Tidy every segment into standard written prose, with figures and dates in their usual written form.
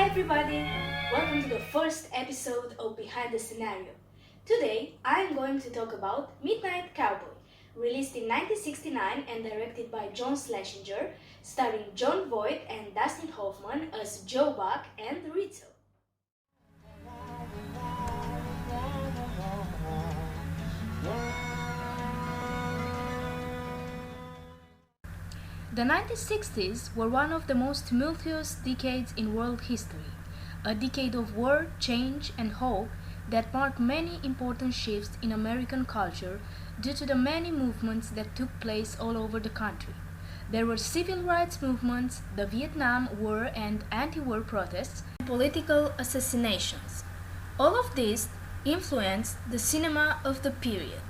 everybody! Welcome to the first episode of Behind the Scenario. Today, I am going to talk about Midnight Cowboy, released in 1969 and directed by John Schlesinger, starring Jon Voight and Dustin Hoffman as Joe Buck and Rizzo. The 1960s were one of the most tumultuous decades in world history, a decade of war, change, and hope that marked many important shifts in American culture due to the many movements that took place all over the country. There were civil rights movements, the Vietnam War and anti-war protests, and political assassinations. All of this influenced the cinema of the period.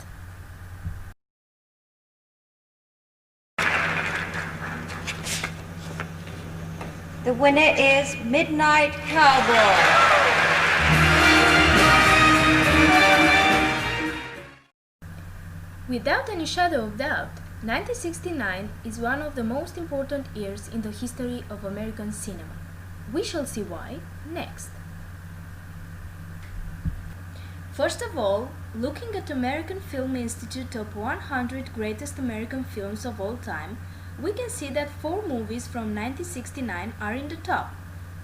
The winner is Midnight Cowboy. Without any shadow of doubt, 1969 is one of the most important years in the history of American cinema. We shall see why next. First of all, looking at American Film Institute Top 100 Greatest American Films of All Time, we can see that 4 movies from 1969 are in the top: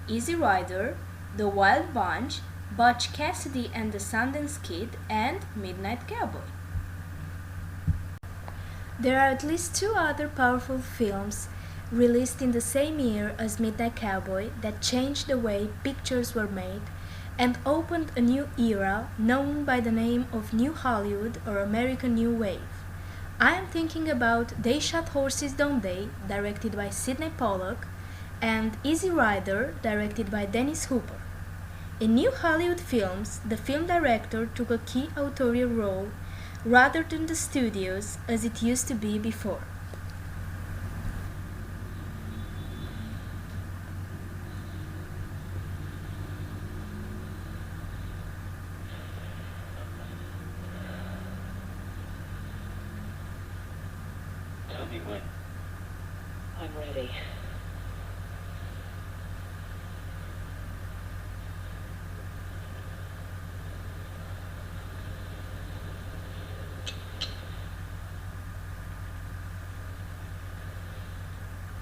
Easy Rider, The Wild Bunch, Butch Cassidy and the Sundance Kid, and Midnight Cowboy. There are at least 2 other powerful films released in the same year as Midnight Cowboy that changed the way pictures were made and opened a new era known by the name of New Hollywood or American New Wave. I am thinking about They Shot Horses, Don't They?, directed by Sidney Pollack, and Easy Rider, directed by Dennis Hopper. In New Hollywood films, the film director took a key authorial role rather than the studios as it used to be before. Tell me when. I'm ready.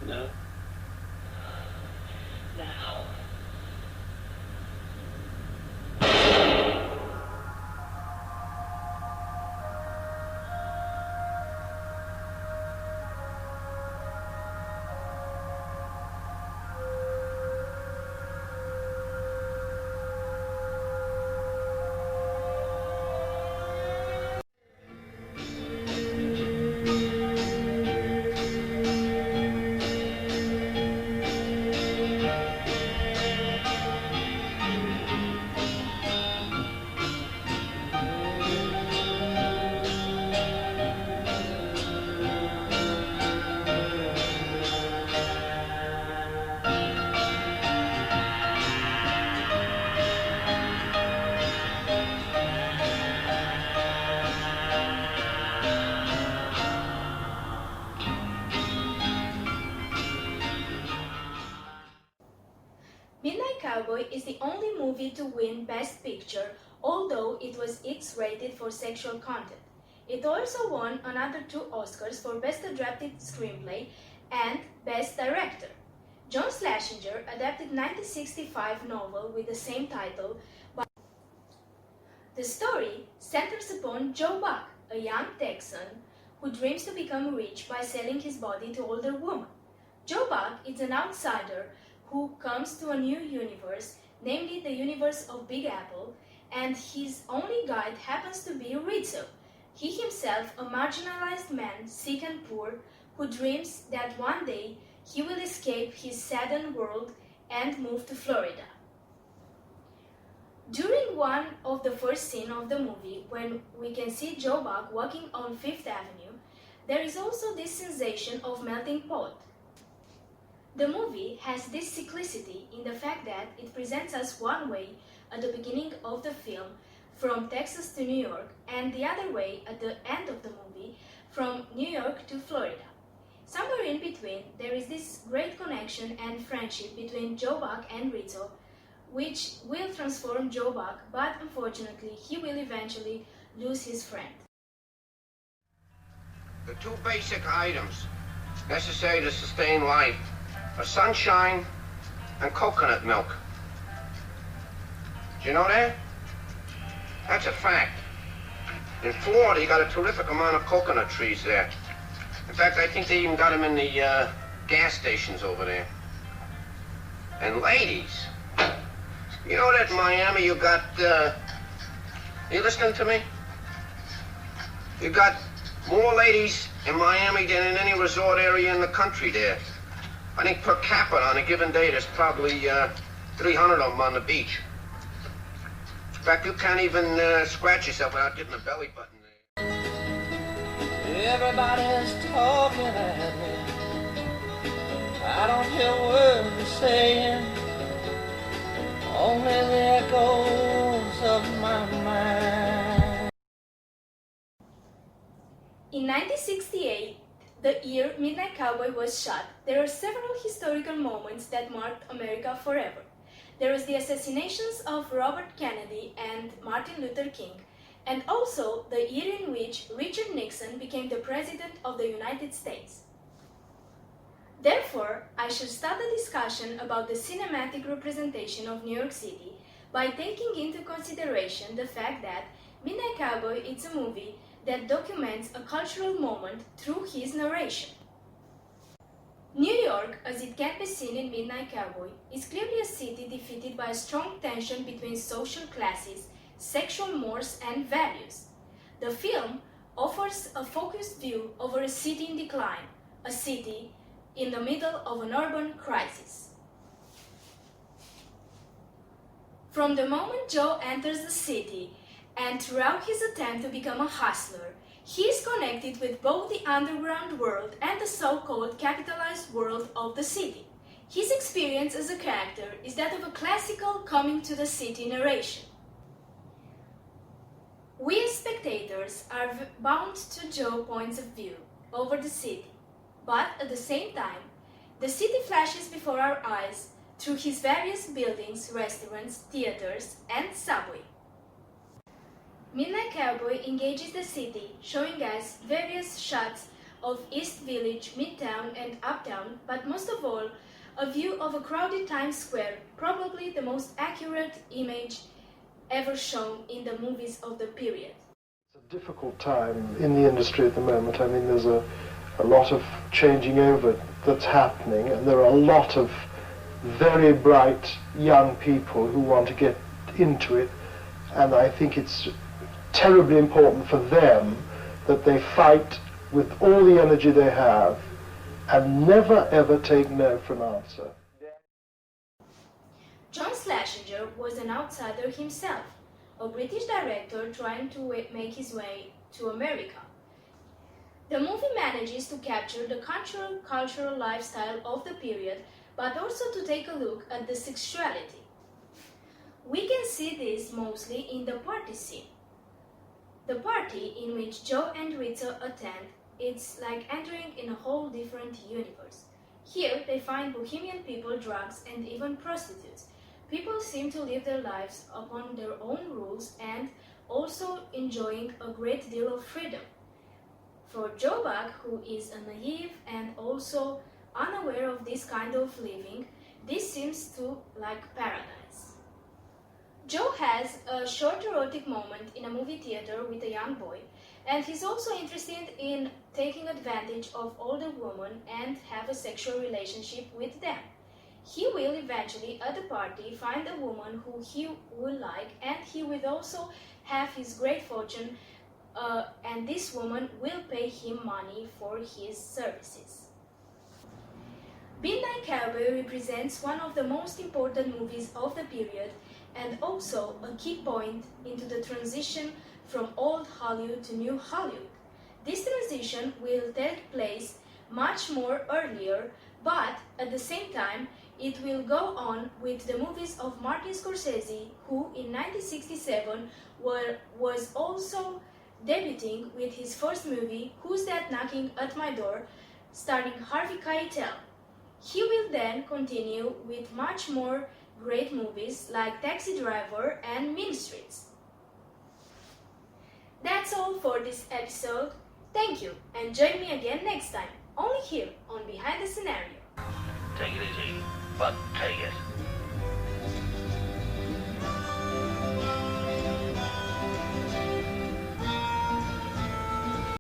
No. Now. Midnight Cowboy is the only movie to win Best Picture, although it was X-rated for sexual content. It also won another 2 Oscars for Best Adapted Screenplay and Best Director. John Schlesinger adapted 1965 novel with the same title. The story centers upon Joe Buck, a young Texan who dreams to become rich by selling his body to older women. Joe Buck is an outsider who comes to a new universe, namely the universe of Big Apple, and his only guide happens to be Rizzo, he himself a marginalized man, sick and poor, who dreams that one day he will escape his saddened world and move to Florida. During one of the first scenes of the movie, when we can see Joe Buck walking on Fifth Avenue, there is also this sensation of melting pot. The movie has this cyclicity in the fact that it presents us one way at the beginning of the film from Texas to New York and the other way at the end of the movie from New York to Florida. Somewhere in between, there is this great connection and friendship between Joe Buck and Rizzo, which will transform Joe Buck, but unfortunately he will eventually lose his friend. The two basic items necessary to sustain life are sunshine and coconut milk. Do you know that? That's a fact. In Florida, you got a terrific amount of coconut trees there. In fact, I think they even got them in the gas stations over there. And ladies, you know that in Miami you got, you listening to me? You got more ladies in Miami than in any resort area in the country there. I think per capita on a given day there's probably 300 of them on the beach. In fact, you can't even scratch yourself without getting a belly button there. Everybody's talking at me. I don't hear words they're saying, only the echoes of my mind. In 1968, the year Midnight Cowboy was shot, there are several historical moments that marked America forever. There was the assassinations of Robert Kennedy and Martin Luther King, and also the year in which Richard Nixon became the President of the United States. Therefore, I shall start a discussion about the cinematic representation of New York City by taking into consideration the fact that Midnight Cowboy is a movie that documents a cultural moment through his narration. New York, as it can be seen in Midnight Cowboy, is clearly a city defeated by a strong tension between social classes, sexual mores, and values. The film offers a focused view over a city in decline, a city in the middle of an urban crisis. From the moment Joe enters the city and throughout his attempt to become a hustler, he is connected with both the underground world and the so-called capitalized world of the city. His experience as a character is that of a classical coming-to-the-city narration. We as spectators are bound to Joe's points of view over the city, but at the same time, the city flashes before our eyes through his various buildings, restaurants, theaters, and subway. Midnight Cowboy engages the city, showing us various shots of East Village, Midtown, and Uptown, but most of all, a view of a crowded Times Square, probably the most accurate image ever shown in the movies of the period. It's a difficult time in the industry at the moment. I mean, there's a lot of changing over that's happening, and there are a lot of very bright young people who want to get into it, and I think it's terribly important for them that they fight with all the energy they have and never ever take no for an answer. John Schlesinger was an outsider himself, a British director trying to make his way to America. The movie manages to capture the cultural lifestyle of the period, but also to take a look at the sexuality. We can see this mostly in the party scene. The party in which Joe and Rita attend, it's like entering in a whole different universe. Here they find bohemian people, drugs, and even prostitutes. People seem to live their lives upon their own rules and also enjoying a great deal of freedom. For Joe Buck, who is a naive and also unaware of this kind of living, this seems to like paradise. Joe has a short erotic moment in a movie theater with a young boy, and he's also interested in taking advantage of older women and have a sexual relationship with them. He will eventually, at the party, find a woman who he will like, and he will also have his great fortune, and this woman will pay him money for his services. Midnight Cowboy represents one of the most important movies of the period and also a key point into the transition from old Hollywood to new Hollywood. This transition will take place much more earlier, but at the same time it will go on with the movies of Martin Scorsese, who in 1967 was also debuting with his first movie, Who's That Knocking at My Door, starring Harvey Keitel. He will then continue with much more great movies like Taxi Driver and Mean Streets. That's all for this episode. Thank you and join me again next time, only here on Behind the Scenario. Take it easy, but take it.